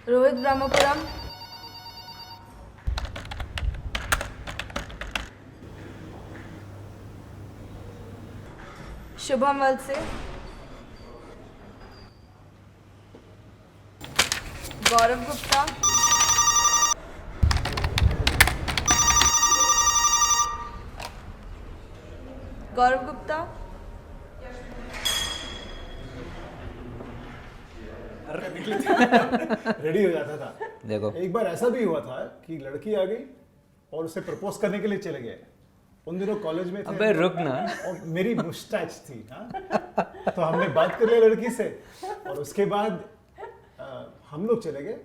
रोहित ब्रह्मपुरम, शुभम वलसे, गौरव गुप्ता, गौरव Gupta, ready हो जाता था। देखो एक बार ऐसा भी हुआ था कि लड़की आ गई और उसे प्रपोज करने के लिए चले गए। उन दिनों कॉलेज में थे। अबे रुक ना। और मेरी मुस्टैच थी। हाँ, तो हमने बात कर लिया लड़की से और उसके बाद हम लोग चले गए।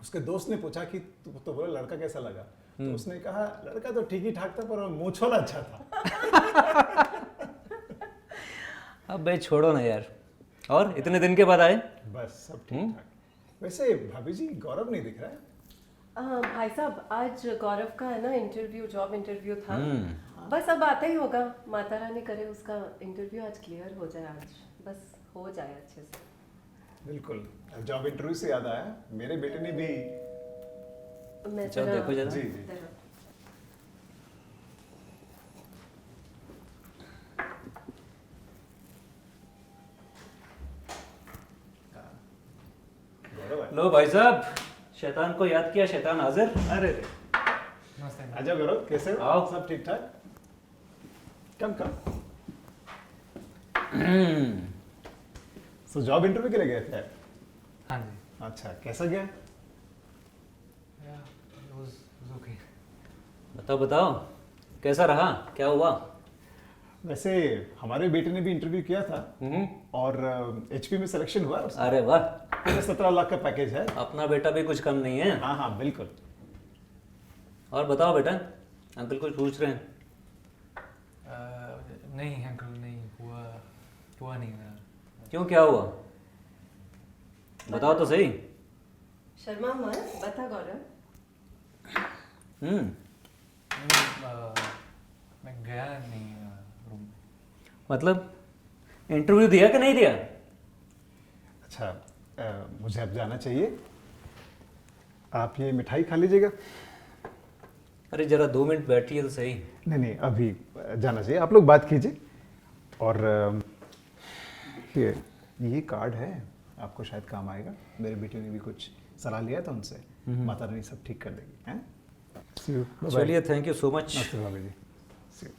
उसके दोस्त ने पूछा कि तो बोला लड़का कैसा लगा, तो उसने कहा लड़का तो ठीक ही ठाक था पर मूंछ वाला अच्छा था। अब भाई छोड़ो ना यार। और इतने दिन के बाद आए? बस सब ठीक ठाक। वैसे भाभी जी गौरव नहीं दिख रहा है। भाई साहब आज गौरव का है ना इंटरव्यू, जॉब इंटरव्यू था। बस अब आता ही होगा, माता रानी करे उसका इंटरव्यू आज क्लियर हो जाए, आज बस हो जाए अच्छे से। बिल्कुल। जॉब इंटरव्यू से याद आया, मेरे बेटे ने भी। मैं चलो देखो जरा। जी जी। गौरव है। लो भाई साहब, शैतान को याद किया, शैतान हाजिर। अरे रे। नमस्ते। आजा गौरव, कैसे हो? आओ। सब ठीक ठाक? कम कम। सो जॉब इंटरव्यू के लिए गए थे? हाँ जी। अच्छा, कैसा गया? ओके। बताओ बताओ, कैसा रहा, क्या हुआ? वैसे हमारे बेटे ने भी इंटरव्यू किया था और एचपी में सिलेक्शन हुआ उसका। अरे वाह, पूरे 17 लाख का पैकेज है। अपना बेटा भी कुछ कम नहीं है। हाँ हाँ बिल्कुल। और बताओ बेटा, अंकल कुछ पूछ रहे हैं? नहीं अंकल, नहीं हुआ, हुआ नहीं मेरा। क्यों, क्या हुआ? बताओ तो सही। शर्मा मत बता गौरव। मैं गया नहीं रूम। मतलब इंटरव्यू दिया कि नहीं दिया? अच्छा, मुझे अब जाना चाहिए। आप ये मिठाई खा लीजिएगा। अरे जरा 2 मिनट बैठिए तो सही। नहीं नहीं, अभी जाना चाहिए। आप लोग बात कीजिए। और ये कार्ड है, आपको शायद काम आएगा। मेरे बेटे ने भी कुछ सलाह लिया था उनसे, माता रानी सब ठीक कर देगी। हैं? See you. Bye-bye. चलिए, थैंक यू सो मच। नमस्ते भाभी जी। See you.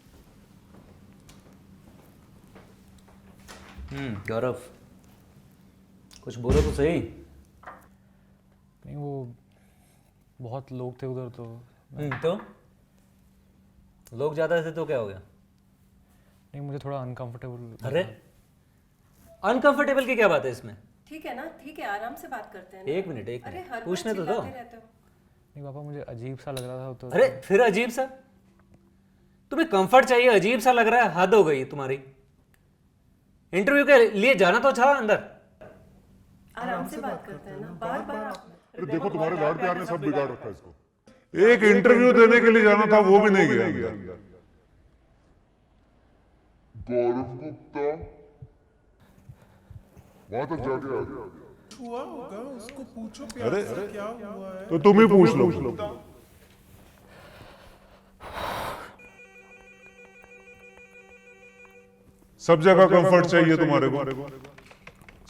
गौरव, कुछ बोलो तो सही। नहीं वो बहुत लोग थे उधर तो। तो लोग ज्यादा थे तो क्या हो गया? नहीं मुझे थोड़ा अनकंफर्टेबल। अरे अनकंफर्टेबल की क्या बात है इसमें? ठीक है ना, ठीक है, आराम से बात करते हैं ना। एक मिनट अरे हर बार पूछने तो दो। चिल्लाते रहते हो। नहीं पापा, मुझे अजीब सा लग रहा था तो। अरे फिर अजीब सा? तुम्हें कंफर्ट चाहिए, अजीब सा लग रहा है? हद हो गई तुम्हारी। इंटरव्यू के लिए जाना तो था अंदर। आराम से बात करते हैं ना, बार बार अरे देखो तुम्हारे लाड प्यार ने सब बिगाड़ रखा है इसको। एक इंटरव्यू देने के लिए जाना था वो भी नहीं गया अंदर। गौरव गुप्ता वहां तक जाके आ गया। हुआ होगा, उसको पूछो अरे प्यार से क्या हुआ है। तो तुम ही पूछ लो। सब जगह कंफर्ट चाहिए तुम्हारे को,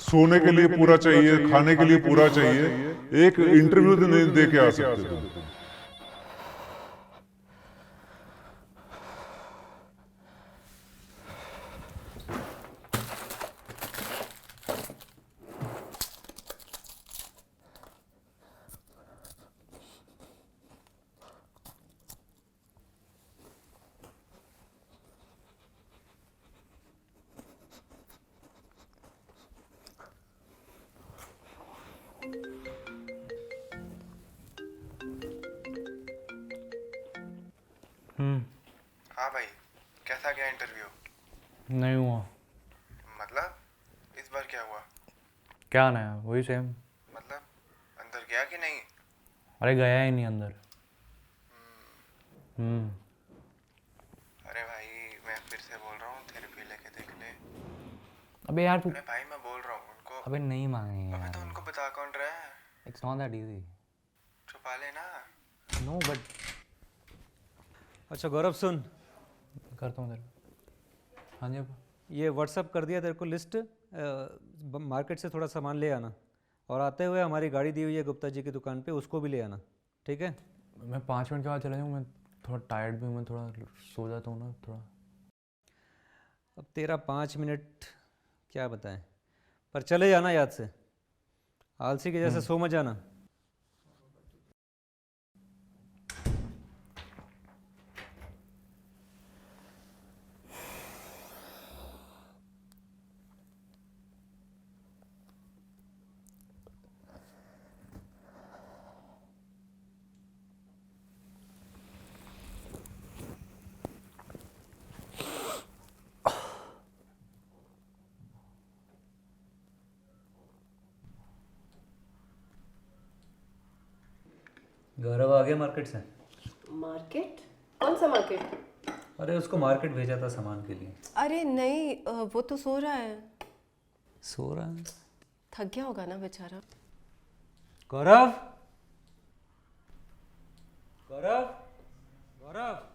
सोने के लिए पूरा चाहिए, खाने के लिए पूरा चाहिए, एक इंटरव्यू नहीं दे के आ सकते तुम। हाँ भाई, कैसा गया इंटरव्यू? नहीं हुआ। मतलब इस बार क्या हुआ? क्या नया, वही सेम। मतलब अंदर गया कि नहीं? अरे गया ही नहीं अंदर। अरे भाई मैं फिर से बोल रहा हूँ, थेरेपी लेके देख ले। अबे यार तू। अरे भाई मैं बोल रहा हूँ उनको। अबे नहीं मांगेंगे अबे यार। तो उनको बता कौन रहा है? It's not that easy. छुपा लेना। No, but अच्छा गौरव सुन, करता हूँ तेरे। हाँ जी अब ये व्हाट्सअप कर दिया तेरे को लिस्ट, मार्केट से थोड़ा सामान ले आना, और आते हुए हमारी गाड़ी दी हुई है गुप्ता जी की दुकान पे, उसको भी ले आना, ठीक है? मैं 5 मिनट के बाद चला जाऊँ, मैं थोड़ा टायर्ड भी हूँ, मैं थोड़ा सो जाता हूँ ना थोड़ा। अब तेरा 5 मिनट क्या बताएं, पर चले जाना याद से, आलसी के जैसे सो मत जाना। गौरव आ गया मार्केट से? मार्केट? कौन सा मार्केट? अरे उसको मार्केट भेजा था सामान के लिए। अरे नहीं, वो तो सो रहा है। सो रहा है? थक गया होगा ना बेचारा। गौरव, गौरव, गौरव,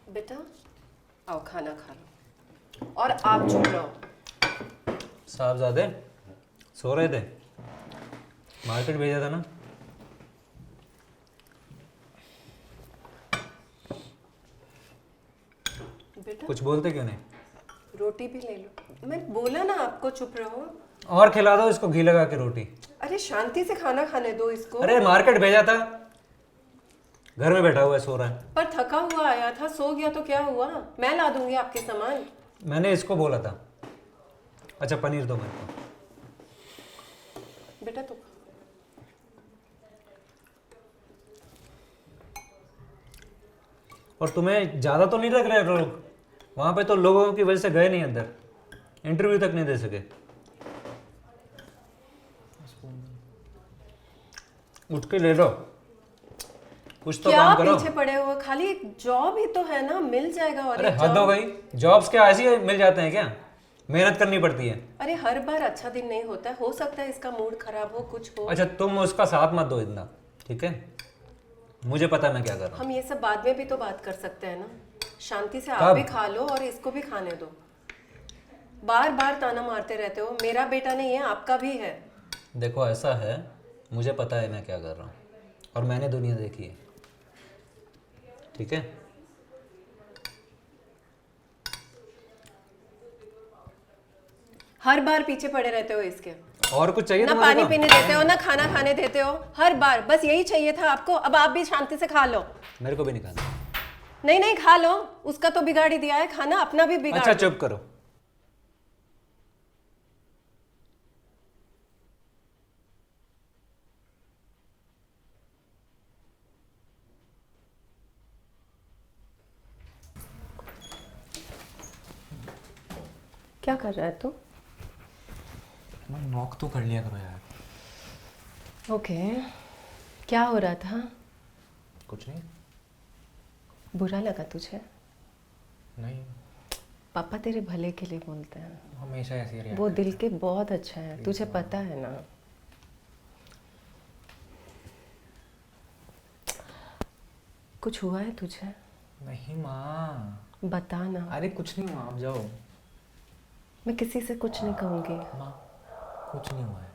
बेटा आओ खाना खा लो, और आप चुप रहो। साहबजादे सो रहे थे, मार्केट भेजा था ना। बेटा कुछ बोलते क्यों नहीं? रोटी भी ले लो, मैं बोला ना आपको चुप रहो। और खिला दो इसको घी लगा के रोटी। अरे शांति से खाना खाने दो इसको। अरे मार्केट भेजा था, घर में बैठा हुआ है, सो रहा है। पर थका हुआ आया था, सो गया तो क्या हुआ, मैं ला दूंगी आपके सामान। मैंने इसको बोला था। अच्छा पनीर दो मेरे को। बेटा तो और तुम्हें ज़्यादा तो नहीं लग रहा है लोग? वहाँ पे तो लोगों की वजह से गए नहीं अंदर, इंटरव्यू तक नहीं दे सके। उठ के ले लो, कुछ तो क्या काम करो। पीछे पड़े हुए, खाली एक जॉब ही तो है ना, मिल जाएगा। और अरे एक हद हो जॉब। गई, जॉब्स क्या ऐसे ही मिल जाते हैं क्या? मेहनत करनी पड़ती है। अरे हर बार अच्छा दिन नहीं होता है, हो सकता है इसका मूड खराब हो, कुछ हो। अच्छा तुम उसका साथ मत दो इतना, ठीक है? मुझे पता है मैं क्या कर रहा हूँ। हम ये सब बाद में भी तो बात कर सकते हैं ना, शांति से कब? आप भी खा लो और इसको भी खाने दो। बार बार ताना मारते रहते हो, मेरा बेटा नहीं है आपका भी है। देखो ऐसा है, मुझे पता है मैं क्या कर रहा हूँ, और मैंने दुनिया देखी है, ठीक है? हर बार पीछे पड़े रहते हो इसके, और कुछ चाहिए ना तुम्हारे पानी को? पीने देते हो ना खाना खाने देते हो, हर बार बस यही चाहिए था आपको। अब आप भी शांति से खा लो। मेरे को भी नहीं खाना। नहीं नहीं खा लो, उसका तो बिगाड़ ही दिया है खाना, अपना भी बिगाड़ अच्छा दो। चुप करो। क्या कर रहा है तू? मैं नॉक तो कर लिया करो यार। ओके, क्या हो रहा था? कुछ नहीं। बुरा लगा तुझे? नहीं, पापा तेरे भले के लिए बोलते हैं, हमेशा ऐसे ही वो दिल के बहुत अच्छा है, तुझे पता है ना। कुछ हुआ है तुझे? नहीं माँ। बता ना। अरे कुछ नहीं हुआ, आप जाओ। मैं किसी से कुछ नहीं कहूँगी। माँ कुछ नहीं हुआ है।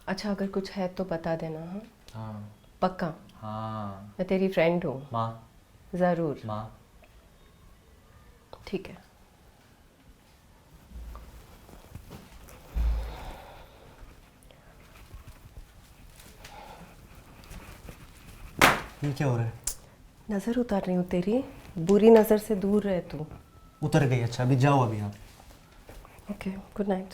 अच्छा अगर कुछ है तो बता देना। हाँ हाँ पक्का? हाँ। मैं तेरी फ्रेंड हूँ। माँ ज़रूर। माँ ठीक है। ये क्या हो रहा है? नज़र उतार रही हूँ तेरी, बुरी नज़र से दूर रहे तू। उतर गई। अच्छा अभी जाओ अभी आप। Okay good night.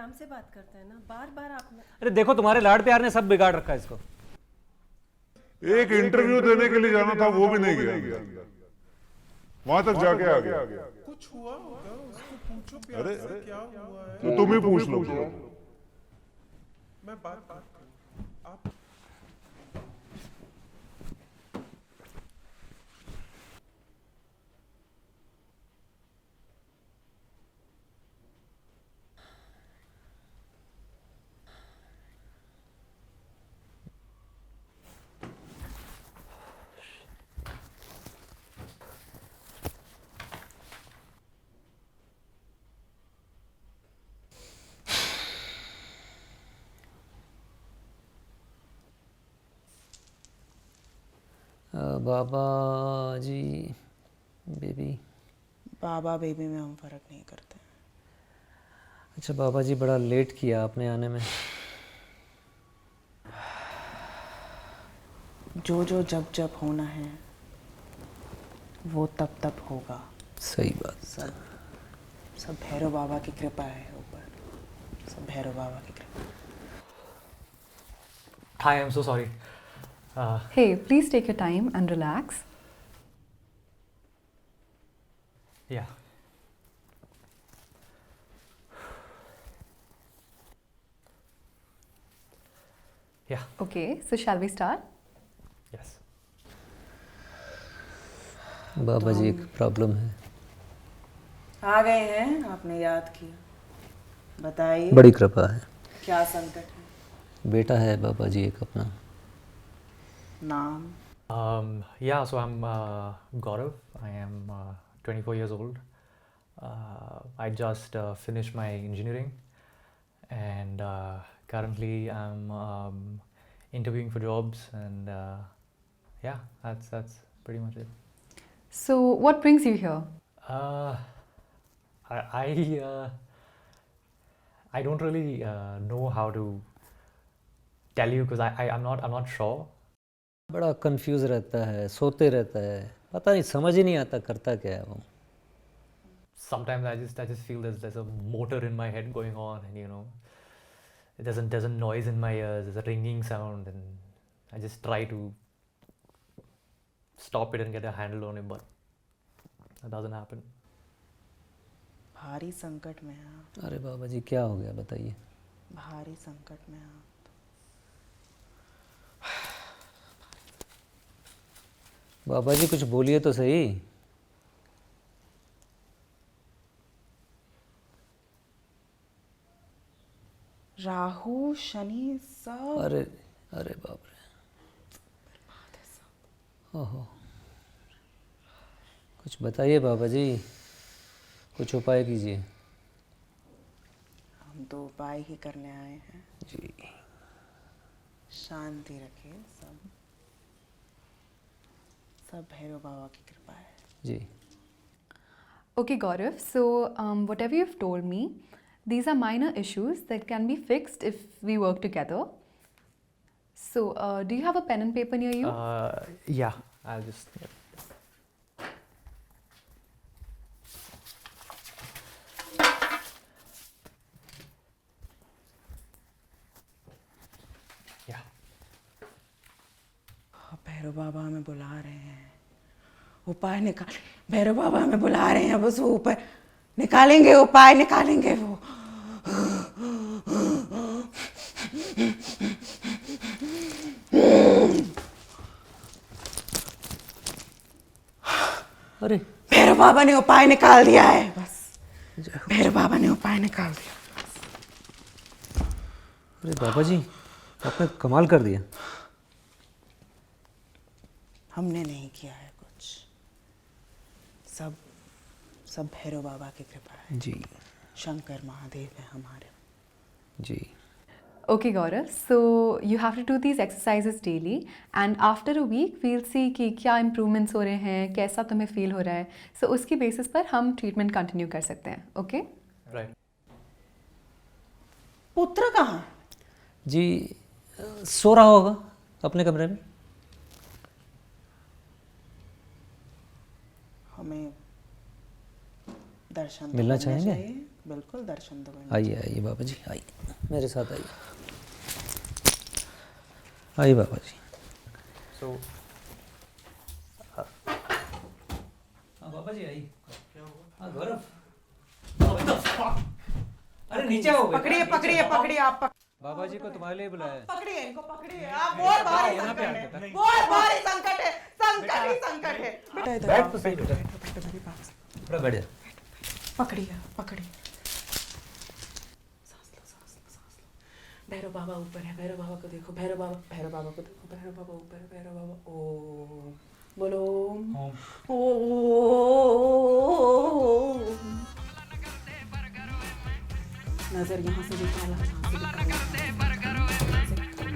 आराम से बात करते हैं ना, बार बार आपने अरे देखो तुम्हारे लाड़ प्यार ने सब बिगाड़ रखा है इसको। एक इंटरव्यू देने के लिए जाना था, वो भी नहीं गया, वहां तक जाके आ गया। कुछ हुआ होगा, उसको पूछो प्यार अरे से क्या हुआ है। तो तुम ही पूछ लो। मैं बात करता हूँ, आप बाबा जी बेबी। बाबा बेबी में हम फर्क नहीं करते। अच्छा बाबा जी, बड़ा लेट किया आपने आने में। जो जो जब जब होना है वो तब तब होगा। सही बात। सब भैरव बाबा की कृपा है ऊपर, सब भैरव बाबा की कृपा। Hi, I'm so sorry. Hey, please take your time and relax. Yeah. Yeah. Okay, so shall we start? Yes. बाबा जी एक प्रॉब्लम है। आ गए हैं, आपने याद किया, बताइए। बड़ी कृपा है। क्या संकट है? बेटा है बाबा जी एक अपना। नाम? Yeah, so I'm Gaurav. I am 24 years old. I just finished my engineering, and currently I'm interviewing for jobs, and yeah, that's pretty much it. So, what brings you here? I don't really know how to tell you because I'm not sure. बड़ा confuse रहता है, सोते रहता है, पता नहीं, समझ ही नहीं आता करता क्या है वो। Sometimes I just feel there's a motor in my head going on, and you know, there's a noise in my ears, there's a ringing sound, and I just try to stop it and get a handle on it, but that doesn't happen. भारी संकट में हैं आप। अरे बाबा जी क्या हो गया बताइए। भारी संकट में हैं आप। बाबा जी कुछ बोलिए तो सही। राहु शनि सब। अरे अरे बाप रे, ओहो, कुछ बताइए बाबा जी, कुछ उपाय कीजिए। हम तो उपाय ही करने आए हैं जी। शांति रखिए, सब भैरव बाबा की कृपा है जी। Okay, Gaurav, so whatever you've told me, these are minor issues that can be fixed if we work together. So, do you have a pen and paper near you? Yeah, I'll just. Yeah. Bhairav बाबा हमें बुला रहे हैं, उपाय निकाल। भैरव बाबा हमें बुला रहे हैं, बस वो उपाय निकालेंगे, उपाय निकालेंगे वो। अरे भैरव बाबा ने उपाय निकाल दिया है, बस भैरव बाबा ने उपाय निकाल दिया। अरे बाबा जी आपने कमाल कर दिया। हमने नहीं किया है कुछ, सब भैरव बाबा की कृपा है जी। शंकर महादेव है हमारे। जी। Okay, Gaurav, so you have to do these exercises daily and after a week we'll see कि क्या improvements हो रहे हैं, कैसा तुम्हें feel हो रहा है, so उसकी basis पर हम treatment continue कर सकते हैं, okay? Right. पुत्र कहाँ? जी सो रहा होगा अपने कमरे में। हमें दर्शन तो मिलना करने चाहेंगे? चाहिए। बिल्कुल दर्शन दो। आइए आइए बाबा जी, आइए मेरे साथ आइए, आइए बाबा जी। सो बाबा जी आइए। हाँ गौरव, अरे नीचे आओ। पकड़िए पकड़िए पकड़िए आप बाबा जी को तुम्हारे लिए बुलाया है। पकड़िए इनको पकड़िए। आप बहुत भारी संकट है, बहुत भारी संकट है, संकट ही संकट है। बेटा इधर बैठ आओ, तो सही बेटा, बेटा मेरे पास थोड़ा बैठ जा। पकड़िए पकड़िए। सांस लो सांस लो सांस लो। भैरव बाबा ऊपर है, भैरव बाबा को देखो, भैरव बाबा को देखो, भैरव बाबा ऊपर है, भैरव बाबा ओम बोलो ओम। नजर यहाँ से निकाला, यहाँ से निकाला।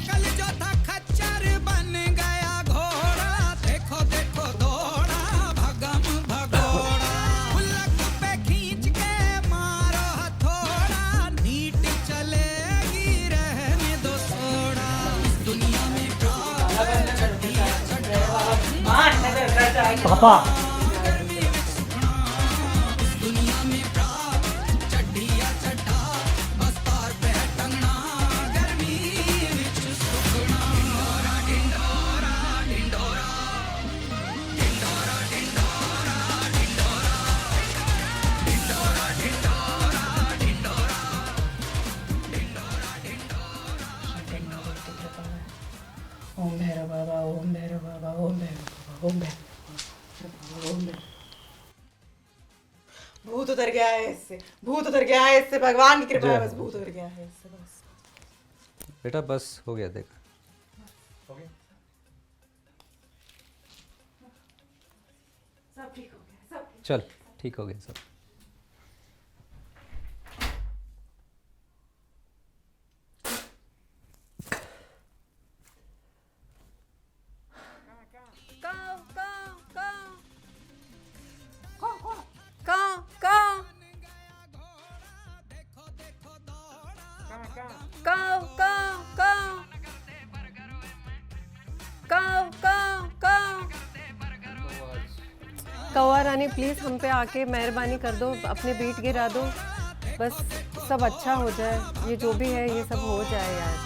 कल जो था खच्चर बन गया घोड़ा, देखो देखो दौड़ा भगम भगोड़ा, उलक पे खींच के मारो हथौड़ा, नीट चलेगी रहने दो सोड़ा, दुनिया में पापा ओम भैरव बाबा, ओम भैरव बाबा, ओम भैरव बाबा, ओम भैरव बाबा, ओम भैरव। भूत उतर गया है इससे, भूत उतर गया है इससे, भगवान की कृपा है, बस भूत उतर गया है इससे बस। बेटा बस हो गया, देख सब ठीक हो गया, सब चल ठीक हो गया सब। कौवा रानी प्लीज़ हम पे आके मेहरबानी कर दो, अपने बीट गिरा दो, बस सब अच्छा हो जाए, ये जो भी है ये सब हो जाए यार।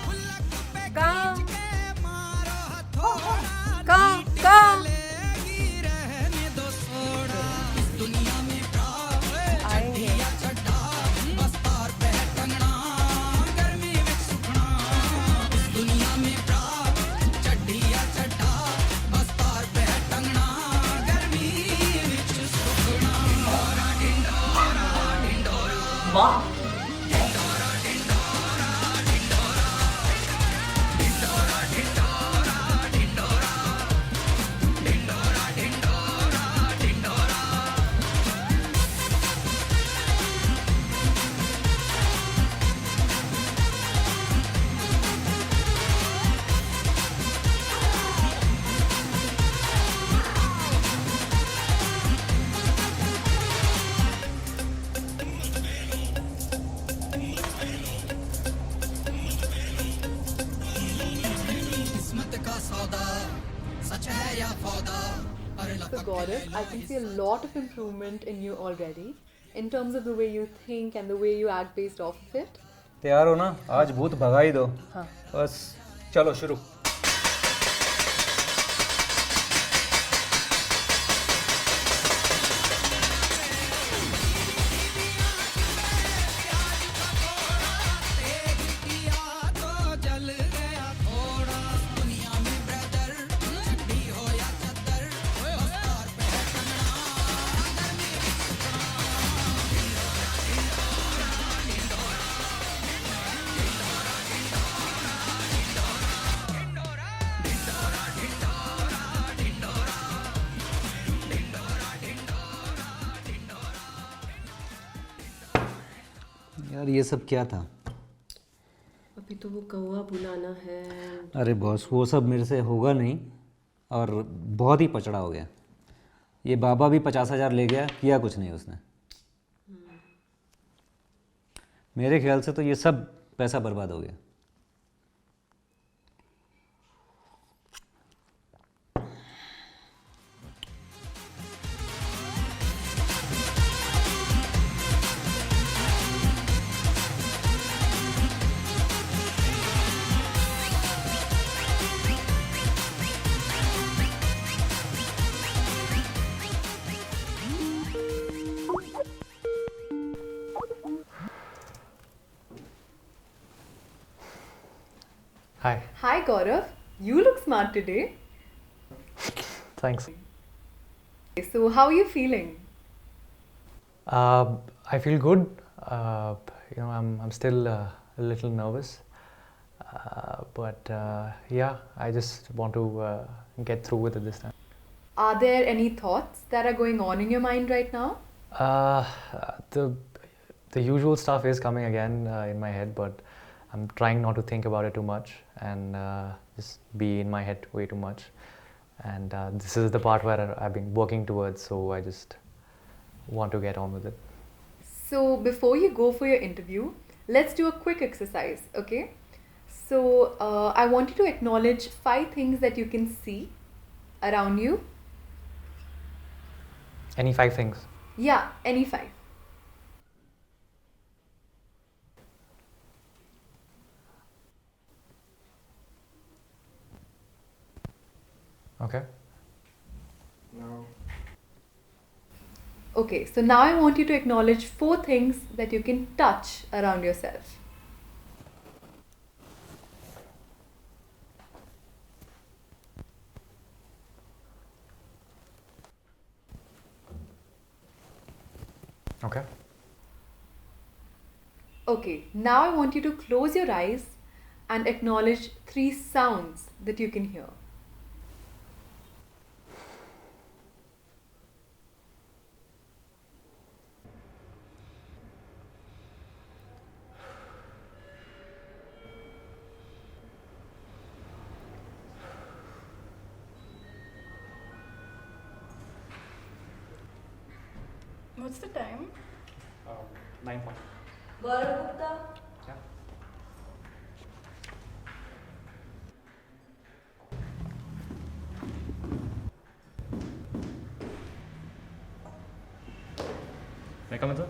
काव काव काव आएंगे। So Gaurav, I can see a lot of improvement in you already, in terms of the way you think and the way you act based off of it. तैयार हो ना, आज भूत भगा ही दो। हाँ। बस चलो शुरू। यार ये सब क्या था? अभी तो वो कौवा बुलाना है। अरे बॉस वो सब मेरे से होगा नहीं, और बहुत ही पचड़ा हो गया। ये बाबा भी 50,000 ले गया, किया कुछ नहीं उसने। मेरे ख्याल से तो ये सब पैसा बर्बाद हो गया। Hi. Hi Gaurav, you look smart today. Thanks. So how are you feeling? I feel good. I'm still a little nervous, but yeah, I just want to get through with it this time. Are there any thoughts that are going on in your mind right now? The usual stuff is coming again in my head, but I'm trying not to think about it too much and just be in my head way too much. And this is the part where I've been working towards, so I just want to get on with it. So before you go for your interview, let's do a quick exercise, okay? So I want you to acknowledge 5 things that you can see around you. Any 5 things? Yeah, any 5. Okay. Okay, so now I want you to acknowledge 4 things that you can touch around yourself. Okay. Okay, now I want you to close your eyes and acknowledge 3 sounds that you can hear. What's the time? 9. Gaurav Gupta. Yeah. May I come in, sir?